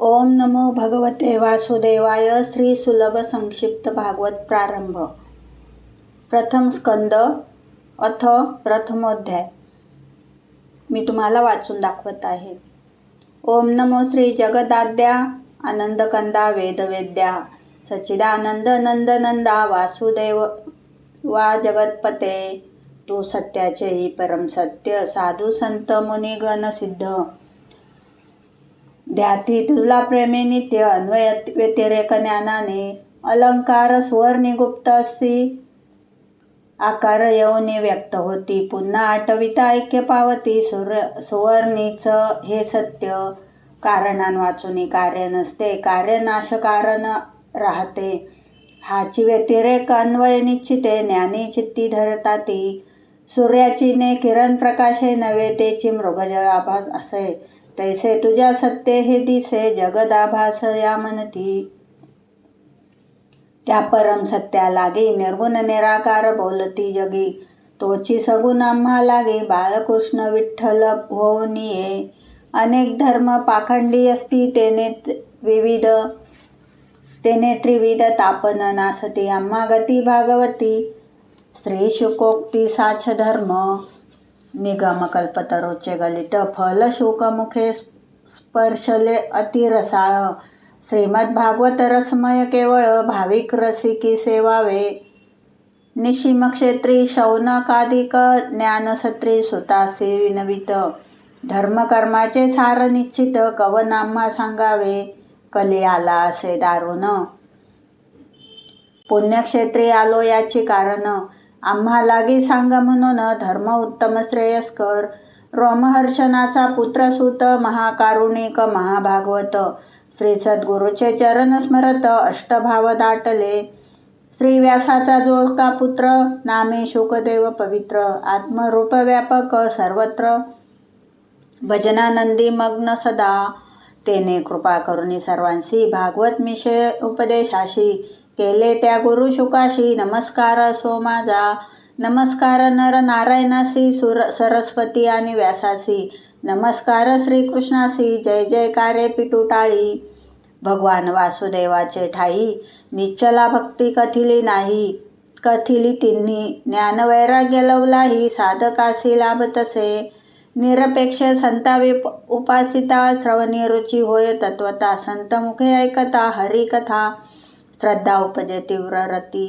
ओम नमो भगवते वासुदेवाय. श्री सुलभ संक्षिप्त भागवत प्रारंभ. प्रथम स्कंद अथ प्रथमोध्याय. मी तुम्हाला वाचून दाखवत आहे. ओम नमो श्री जगदाद्या आनंदकंदा वेदवेद्या सच्चिदानंद नंदनंदा वासुदेव वा जगतपते. तू सत्याचेही परम सत्य साधू संत मुनिगण सिद्ध. ध्याती तुझला प्रेमे नित्य अन्वय व्यतिरेक ज्ञानाने. अलंकार सुवर्णी गुप्त असती आकार येऊनी व्यक्त होती. पुन्हा आठविता ऐक्य पावती. सुवर्णीच हे सत्य कारणान वाचुनी कार्य नसते. कार्य नाश कारण राहते. हाची व्यतिरेक अन्वय निश्चिते. ज्ञानी चित्ती धरता ती. सूर्याची ने किरण प्रकाशे नव्हे तेची मृगजळाभास असे. तैसे तुझ्या सत्य हे दिसे जगदाभास या म्हणती. त्या परम सत्या लागी निर्गुण निराकार बोलती जगी. तोची सगुण आम्हा लागे बाळकृष्ण विठ्ठल होऊन ये. अनेक धर्म पाखंडी असती तेने त्रिविध तापन नासती. आम्हा गती भागवती श्री शुकोक्ती साच धर्म. निगम कल्पतरोचे गलित फल शुकमुखे स्पर्शले अतिरसाळ. श्रीमद भागवत रसमय केवळ भाविक रसिकी सेवावे. निशिम क्षेत्री शौनकादिक ज्ञानसत्री सुतासी विनवित. धर्मकर्माचे सार निश्चित कवन आम्हा सांगावे. कली आला असे दारुण पुण्यक्षेत्री आलो याची कारण. आम्हा लागी सांग म्हणून धर्म उत्तम श्रेयस्कर. रोमहर्षणाचा पुत्र सुत महाकारुणिक महाभागवत. श्री सद्गुरूचे चरण स्मरत अष्टभाव दाटले. श्री व्यासाचा जो का पुत्र नामे शुकदेव पवित्र. आत्मरूप व्यापक सर्वत्र भजनानंदी मग्न सदा. तेने कृपा करुणी सर्वांसी भागवत मिशे उपदेशाशी. केले त्या गुरु शुकाशी नमस्कार असो माझा. नमस्कार नर नारायणासी सरस्वती आणि व्यासासी. नमस्कार श्रीकृष्णासी जय जयकारे पिटुटाळी. भगवान वासुदेवाचे ठाई निश्चला भक्ती कथिली नाही. कथिली तिन्ही ज्ञानवैराग्य लवलाही साधकासी लाभतसे. निरपेक्ष संता उपासिता श्रवणी रुची होय तत्वता. संत मुखे ऐकता हरिकथा श्रद्धा उपजे तीव्र रती.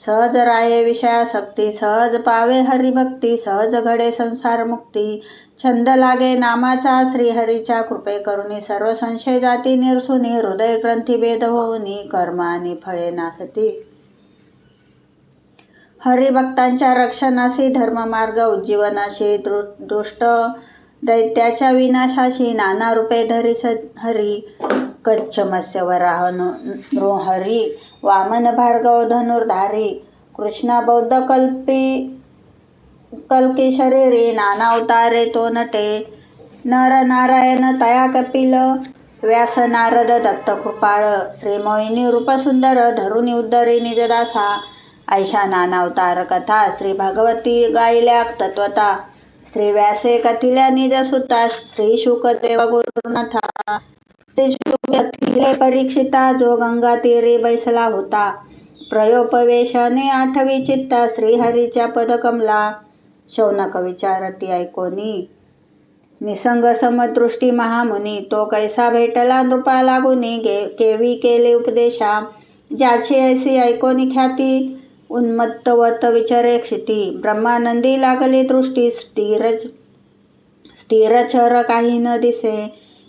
सहज राये विषयासक्ती. सहज पावे हरिभक्ती. सहज घडे संसार मुक्ती. छंद लागे नामाचा श्रीहरीच्या कृपे करुणी. सर्व संशय जाती निरसुनी. हृदय ग्रंथी भेद होऊनी. कर्म आणि फळे नासती. हरिभक्तांच्या रक्षणाशी. धर्ममार्ग उज्जीवनाशी. दुष्ट दैत्याच्या विनाशाशी. नाना रूपे धरी हरी. कच्छ मत्स्य वराह नृहरी. वामन भार्गव धनुर्धारी. कृष्णा बौद्ध कल्की शरीरी. नाना अवतारे तो नटे. नर नारायण तया कपिल. व्यास नारद दत्त कृपाळ. श्री मोहिनी रूप सुंदर धरुनी उद्धरी निजदासा. ऐशा नाना अवतार कथा श्री भगवती गायल्या तत्वता. श्री व्यासे कथिल्या निज सुता. श्री शुकदेव गुरुनाथा. श्री शुक कथिले परीक्षिता. जो गंगा तीरी बैसला होता. प्रयोपवेशाने आठवी चित्ता. श्रीहरीच्या पदकमला. शौनक विचारती ऐकोनी. निसंग समदृष्टी महामुनी. तो कैसा भेटला नृपा लागुनी. केवी केले उपदेशा. ज्याची ऐसी ऐकोनी ख्याती. उन्मत्तवत विचारे क्षिती. ब्रह्मानंदी लागली दृष्टी. स्थिरचर काही न दिसे.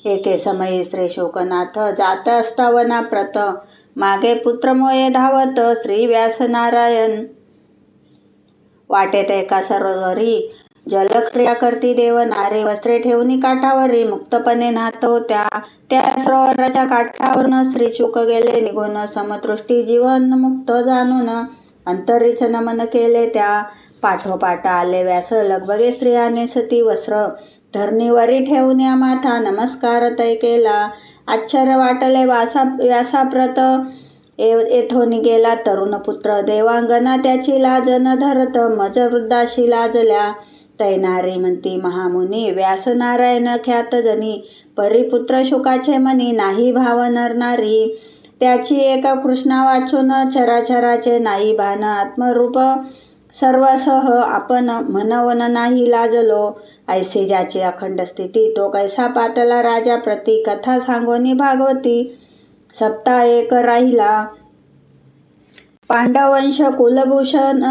एके समयी श्री शोकनाथ जात असता वनाप्रत. मागे पुत्र मोये धावत श्री व्यास नारायण. वाटेत एका सरोवरी जलक्रिया करती देव नारी. वस्त्रे ठेवून काठावरी मुक्तपणे नाहत होत्या. त्या सरोवराच्या काठावरून श्री शुक गेले निघून. समदृष्टी जीवन मुक्त जाणून अंतरीच नमन केले त्या. पाठोपाठ आले व्यास लगबगे स्त्रियाने सती वस्त्र. धरणीवरी ठेवून या माथा नमस्कार तै केला. आश्चर्य वाटले व्यासाप्रत. येथून गेला तरुण पुत्र. देवांगना त्याची लाज न धरत. मज वृद्धाशी लाजल्या. तै नारी म्हणती महामुनी. व्यास नारायण ख्यात जनी. परिपुत्र शुकाचे मनी नाही भाव नरनारी. त्याची एक कृष्णा वाचून चराचराचे नाही भान. आत्मरूप सर्वसह आपण म्हणवन नाही लाजलो. ऐसे ज्याची अखंड स्थिती तो कैसा पातला राजा प्रती. कथा सांगोनी भागवती सप्ता एक राहिला. पांडववंश कुलभूषण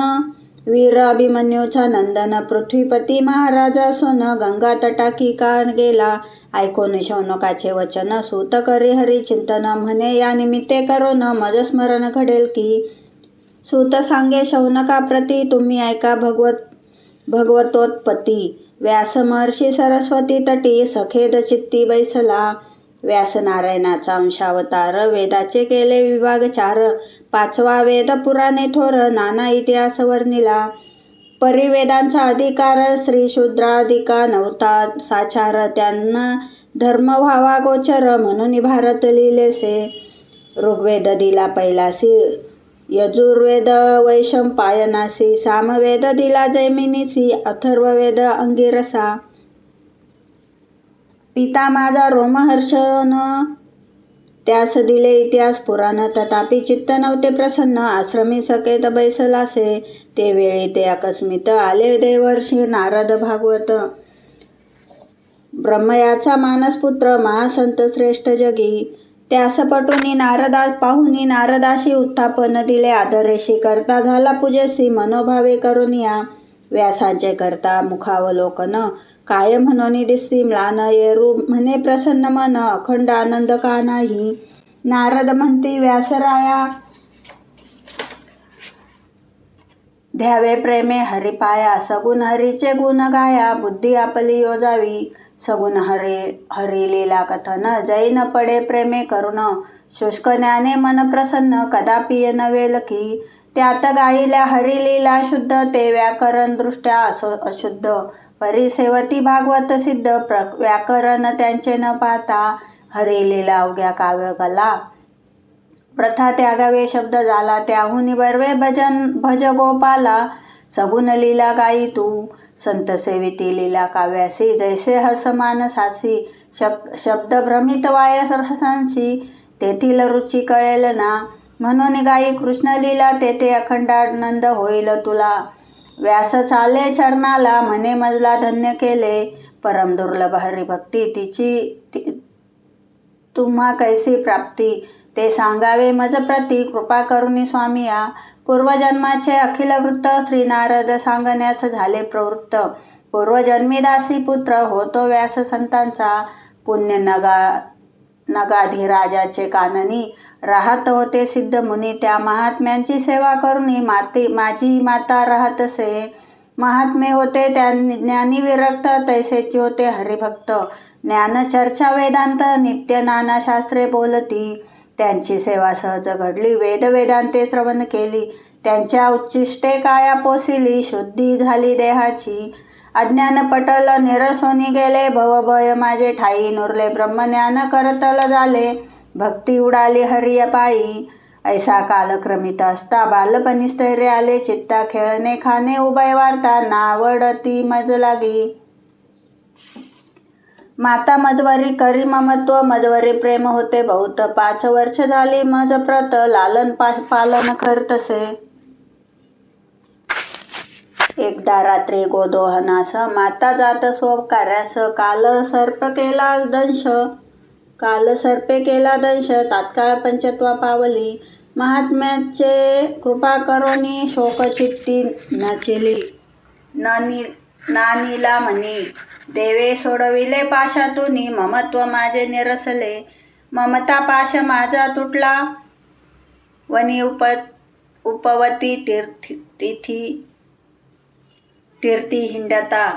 वीर अभिमन्यूचा नंदन. पृथ्वीपती महाराज असून गंगा तटाकी का गेला. ऐकून शौनकाचे वचन सूत करी हरिचिंतन. म्हणे या निमित्ते करून मज स्मरण घडेल की. सूत सांगे शौनकाप्रती तुम्ही ऐका भगवतोत्पत्ती. व्यास महर्षी सरस्वती तटी सखेद चित्ती बैसला. व्यास नारायणाचा अंशावतार वेदाचे केले विभाग चार. पाचवा वेद पुराणे थोर नाना इतिहास वर्णिला. परिवेदांचा अधिकार श्री शूद्राधिका नव्हता साचार. त्यांना धर्म व्हावा गोचर म्हणून भारत लिहिलेसे. ऋग्वेद दिला पैलासी यजुर्वेद वैशंपायनासी. सामवेद दिला जैमिनीसी अथर्ववेद अंगिरसा. पिता माझा रोमहर्षण त्यास दिले इतिहास पुराण. तथापि चित्त नव्हते प्रसन्न आश्रमी सकेत बैसलासे. ते वेळी ते अकस्मित आले देवर्षी नारद भागवत. ब्रह्मयाचा मानसपुत्र महासंत श्रेष्ठ जगी. त्यास पटुनी पाहुनी नारदाशी उत्थापन दिले आदरेशी. करता झाला पूजेसी मनोभावे करुनिया. व्यासांचे करता मुखावलोकन काय म्हणून दिसी. म्लान येरू म्हणे प्रसन्न मन अखंड आनंद का नाही. नारद म्हणती व्यासराया ध्यावे प्रेमे हरिपाया. सगुण हरीचे गुण गाया बुद्धी आपली योजावी. सगुण हरी लीला कथन जैन पडे प्रेमे करुण. शुष्क ज्ञाने मन प्रसन्न कदापि नवेल की. त्यात गाईल्या हरिलीला शुद्ध ते व्याकरण दृष्ट्या अशुद्ध. परिसेवती भागवत सिद्ध व्याकरण त्यांचे न पाहता. हरिलीला अवघ्या काव्य कला प्रथा त्यागावे शब्द झाला. त्याहुनी बर्वे भज गोपाला. सगुण लीला गाई तू संत सेविती लीला काव्यासी. जैसे हस मानसासी शब्द भ्रमित वायस रसांशी. तेथील रुची कळेल ना म्हणून गाई कृष्ण लीला. तेथे अखंडानंद होईल तुला. व्यास चाले चरणाला म्हणे मजला धन्य केले. परम दुर्लभ हरिभक्ती तिची तुम्हा कैसी प्राप्ती. ते सांगावे मज प्रती कृपा करुणी स्वामिया. पूर्वजन्माचे अखिल वृत्त श्री नारद सांगण्यास झाले प्रवृत्त. पूर्वजन्मी दासी पुत्र होतो व्यास संतांचा. पुण्य नगाधिराजाचे काननी राहत होते सिद्ध मुनी. त्या महात्म्यांची सेवा करुणी माझी माता राहतसे. महात्मे होते त्या ज्ञानी विरक्त तैसेची होते हरिभक्त. ज्ञान चर्चा वेदांत नित्य नाना शास्त्रे बोलती. त्यांची सेवा सहज घडली वेद वेदांते श्रवण केली. त्यांच्या उच्चिष्टे काया पोसिली शुद्धी झाली देहाची. अज्ञान पटल निरसोनी गेले भवभय माझे ठाई. नुरले ब्रह्मज्ञान करतल झाले भक्ती उडाली हरिय पायी. ऐसा कालक्रमित असता बालपणी स्थैर्य आले चित्ता. खेळणे खाणे उभय वार्ता नावडती मज लागी. माता मजवरी करी ममत्व मजवरी प्रेम होते बहुत. 5 वर्ष झाली मज प्रत लालन पालन करतसे. एकदा रात्री गोदोहनास माता जात स्वकार्यास. काल सर्पे केला दंश तात्काळ पंचत्वा पावली. महात्म्याचे कृपा करोनी शोकचित्ती नाचिली. नानीला म्हणी देवे सोडविले पाशातुनी. ममत्व माझे निरसले ममता पाश माझा तुटला. वनी उपवती तीर्थी हिंडता.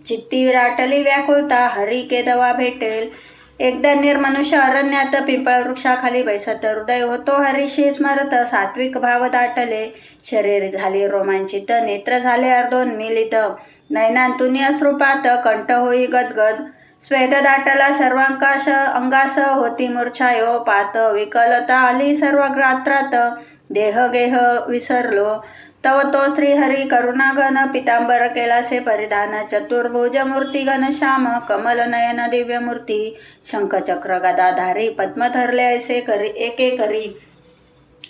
चित्ती विराटली व्याकुळता हरी केदवा भेटेल. एकदा निर्मनुष्य अरण्यात पिंपळ वृक्षाखाली बैसत. हृदय होतो हरीशी स्मरत. सात्विक भाव दाटले शरीर झाले रोमांचित. नेत्र झाले अर्धोन्मीलित. नयनांतुनी अश्रुपात कंठ होई गदगद. स्वेद दाटला सर्वांकाश अंगास होती मूर्छायो पात. विकलता आली सर्व गात्रात देह गेह विसरलो. तव तो श्रीहरी करुणाघन पितांबर केलासे परिधान चतुर्भुज मूर्ती घनश्याम कमल नयन दिव्य मूर्ती शंखचक्र गदाधारी पद्म धरले ऐसे करी एके करी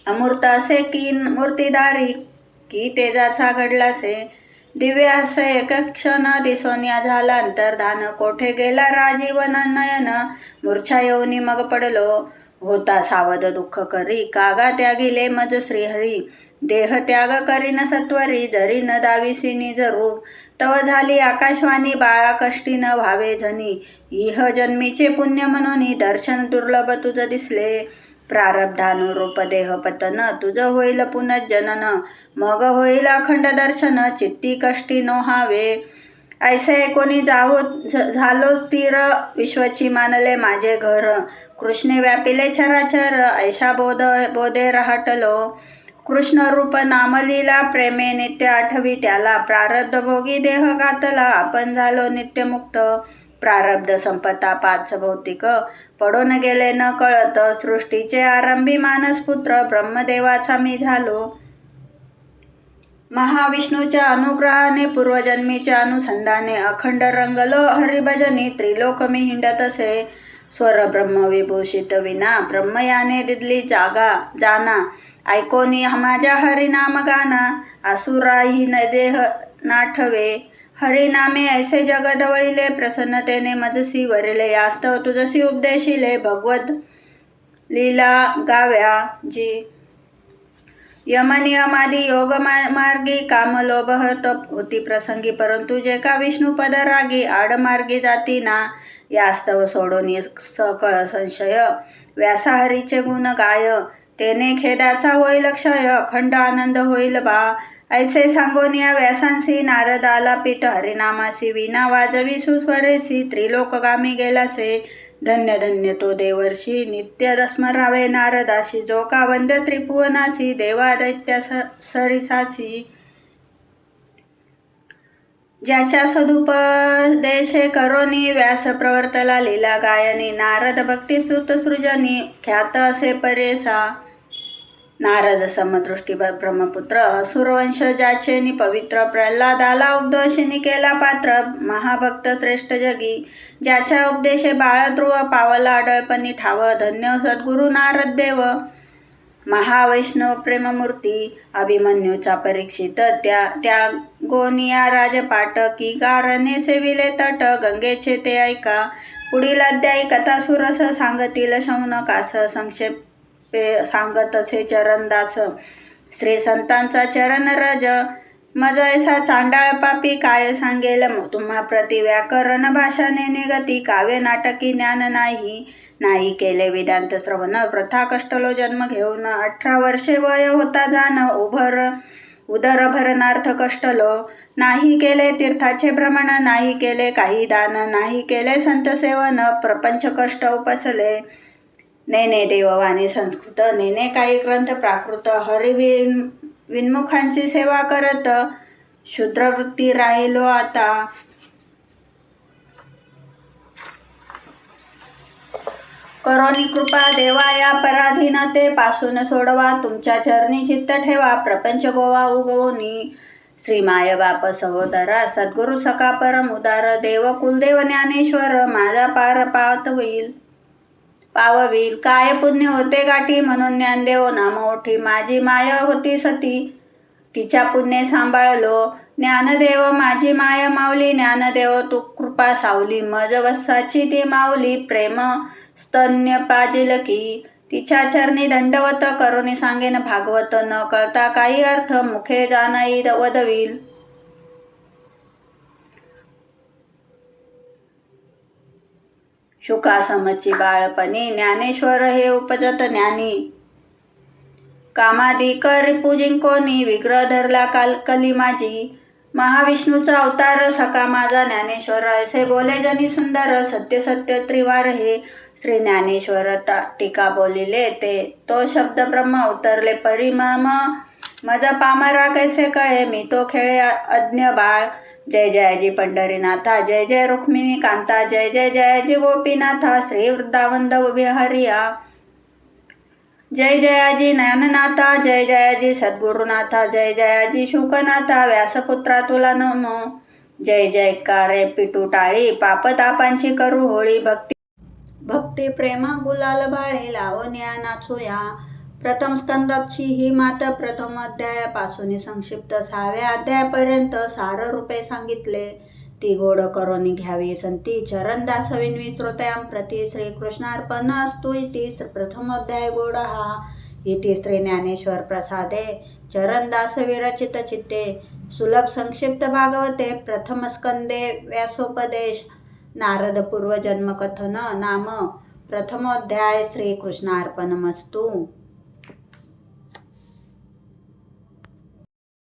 अमूर्त असे की मूर्तीधारी की तेजाचा घडलासे दिव्य असे एक क्षण दिसोनिया झाला अंतर्धान कोठे गेला राजीवन नयन मूर्छा येऊनी मग पडलो होता सावध दुःख करी कागा त्यागिले मज श्रीहरी देह त्याग करीन सत्वरी जरी न दाविसी निजरू तव झाली आकाशवाणी बाळा कष्टी न व्हावे जनी इह जन्मीचे पुण्य म्हणून दर्शन दुर्लभ तुझ दिसले प्रारब्धानुरूप देह पतन तुझ होईल पुनर्जनन मग होईल अखंड दर्शन चित्ती कष्टी नोहावे ऐसे कोणी झालो स्थिर विश्वची मानले माझे घर कृष्णे व्यापिले चराचर ऐशा बोधे रहाटलो कृष्ण रूप नामलीला प्रेमे नित्य आठवी त्याला प्रारब्ध भोगी देह घातला आपण झालो नित्यमुक्त प्रारब्ध संपता पाच भौतिक पडून गेले न कळत सृष्टीचे आरंभी मानसपुत्र ब्रह्मदेवाचा मी झालो महाविष्णूच्या अनुग्रहाने पूर्वजन्मीच्या अनुसंधाने अखंड रंगलो हरिभजनी त्रिलोक मी हिंडत असे स्वर ब्रह्म विभूषित विना ब्रह्मयाने दिदली जाना ऐकोनी माझ्या हरिनाम गाना असुराही न देह नाठवे हरिनामे ऐसे जग ढवळिले प्रसन्नतेने मजसी वरिले यास्तव तुझसी उपदेशिले भगवत लीला गाव्या जी यमनियमादी योग मार्गी काम लोभ होती प्रसंगी परंतु जे का विष्णू पद रागी आडमार्गी जाती ना यास्तव सोडून सकळ संशय व्यासाहरीचे गुण गाय तेने खेदाचा होईल क्षय अखंड आनंद होईल बा ऐसे सांगून या व्यासांसी नारद आला पीठ हरिनामासी विना वाजवी सुस्वरेसी त्रिलोकगामी गेलासे धन्य धन्य तो देवर्षी नित्य स्मरावे नारदाशी जो का वंद्य त्रिभुवनासी देवा दैत्य सरिसासी ज्याच्या सदुपदेशे करोनी व्यास प्रवर्तला लीला गायनी नारद भक्ती स्तुत सृजनी ख्यात असे परेसा नारद समदृष्टी ब्रह्मपुत्र असुरवंश ज्याचे नि पवित्र प्रल्हादाला उपदेशिनी केला पात्र महाभक्त श्रेष्ठ जगी ज्याच्या उपदेशे बाळध्रुव पावला अडळपणी ठाव धन्य सद्गुरु नारद देव महावैष्णव प्रेममूर्ती अभिमन्यूचा परीक्षित त्या गोनिया राजपाट की गारने सेविले तट गंगेचे ते ऐका पुढील अध्यायी कथा सुरस सांगतील शौनकास संक्षेप सांगतसे चरणदास श्री संतांचा चरण रज मज ऐसा चांडाळ पापी काय सांगेल तुम्हा प्रति व्याकरण भाषाने निगती काव्य नाटकी ज्ञान नाही केले वेदांत श्रवण प्रथा कष्टलो जन्म घेऊन 18 वर्षे वय होता जाण उदर भरणार्थ कष्टलो नाही केले तीर्थाचे भ्रमण नाही केले काही दान नाही केले संत सेवन प्रपंच कष्ट उपसले नेने देववाणी संस्कृत नेने काही ग्रंथ प्राकृत हरी विन्मुखांची सेवा करत शूद्रवृत्ती राहिलो आता करोनी कृपा देवा या पराधीनते पासून सोडवा तुमच्या चरणी चित्त ठेवा प्रपंच गोवा उगवनी श्री माय बाप सहोदरा सद्गुरु सखा परम उदार देव कुलदेव ज्ञानेश्वर माझा पार पाववील काय पुण्य होते गाठी म्हणून ज्ञानदेव नाम ओठी माझी माय होती सती तिच्या पुण्य सांभाळलो ज्ञानदेव माझी माय माऊली ज्ञानदेव तू कृपा सावली मज वत्साची ती माऊली प्रेम स्तन्य पाजिल की तिच्या चरणी दंडवत करुणी सांगेन भागवत न कळता काही अर्थ मुखे जाणाई वदवील शुकासमची बाळपणी ज्ञानेश्वर हे उपजत ज्ञानी कामादी कर पूजिंकोनी विग्रह धरला कली माझी महाविष्णूचा अवतार सखा माझा ज्ञानेश्वर ऐसे बोले जनी सुंदर सत्य सत्य त्रिवार हे श्री ज्ञानेश्वर टीका बोलिले ते तो शब्द ब्रह्म अवतरले परिमम मज पामरा कैसे कळे मी तो खेळे अज्ञ बाळ जय जयाजी पंढरीनाथा जय जय रुक्मिणी कांता जय जय जयाजी गोपीनाथा श्री वृंदावन विहरिया जय जयाजी ज्ञाननाथा, जय जयाजी सद्गुरुनाथा, जय जयाजी शुकनाथा, व्यासपुत्रा तुला नमो. जय जयकारे पिटू टाळी, पापतापांची करू होळी. भक्ती प्रेम गुलाल बाळे, लावण्या नाचूया. प्रथम स्कंदाची ही मात, प्रथम अध्यायापासून संक्षिप्त 6व्या अध्यायापर्यंत सार रूपे सांगितले. ती गोड करून घ्यावी संती, चरण दासविन्वी श्रोत्यां प्रति. श्रीकृष्णार्पण अस्तु इति. प्रथम अध्याय गोड हा. इति श्री ज्ञानेश्वर प्रसादे चरण दास विरचित चित्ते सुलभ संक्षिप्त भागवते प्रथम स्कंदे व्यासोपदेश नारद पूर्व जन्म कथन नाम प्रथमोध्याय. श्रीकृष्णार्पणमस्तु.